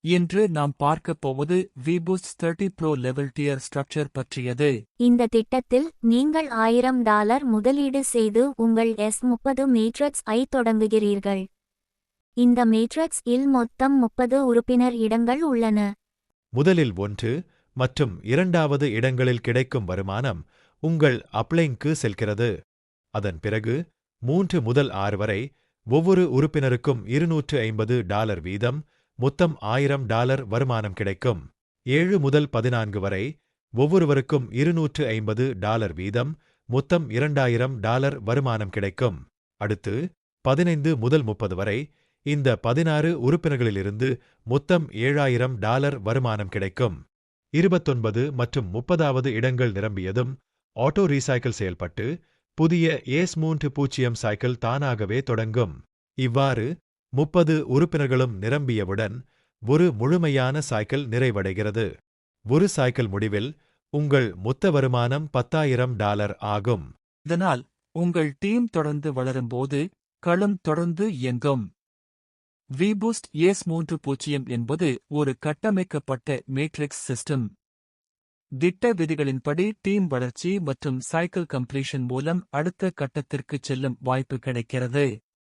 இன்று நாம் பார்க்கப் போவது VBoost 30 Pro level dear structure பற்றியது. இந்த திட்டத்தில் நீங்கள் $1000 முதலீடு செய்து உங்கள் S30 மேட்ரிக்ஸ் ஐ தொடங்குகிறீர்கள். இந்த மேட்ரிக்ஸ் இல் மொத்தம் 30 உறுப்பினர் இடங்கள் உள்ளன. முதலில் 1 மற்றும் 2வது இடங்களில் கிடைக்கும் வருமானம் உங்கள் அப்லைனுக்கு செல்கிறது. அதன் பிறகு 3 முதல் 6 வரை ஒவ்வொரு உறுப்பினருக்கும் $250 வீதம் மொத்தம் $1000 வருமானம் கிடைக்கும். 7 முதல் 14 வரை ஒவ்வொருவருக்கும் $250 வீதம் மொத்தம் $2000 வருமானம் கிடைக்கும். அடுத்து 15 முதல் 30 வரை இந்த 16 உறுப்பினர்களிலிருந்து மொத்தம் $7000 வருமானம் கிடைக்கும். 29 மற்றும் 30வது இடங்கள் நிரம்பியதும் ஆட்டோ ரீசைக்கிள் செயல்பட்டு புதிய S30 சைக்கிள் தானாகவே தொடங்கும். இவ்வாறு 30 உறுப்பினர்களும் நிரம்பியவுடன் ஒரு முழுமையான சைக்கிள் நிறைவடைகிறது. ஒரு சைக்கிள் முடிவில் உங்கள் மொத்த வருமானம் $10,000 ஆகும். இதனால் உங்கள் டீம் தொடர்ந்து வளரும்போது களம் தொடர்ந்து இயங்கும். VBoost S30 என்பது ஒரு கட்டமைக்கப்பட்ட மேட்ரிக்ஸ் சிஸ்டம். திட்ட விதிகளின்படி டீம் வளர்ச்சி மற்றும் சைக்கிள் கம்ப்ளீஷன் மூலம் அடுத்த கட்டத்திற்கு செல்லும் வாய்ப்பு கிடைக்கிறது.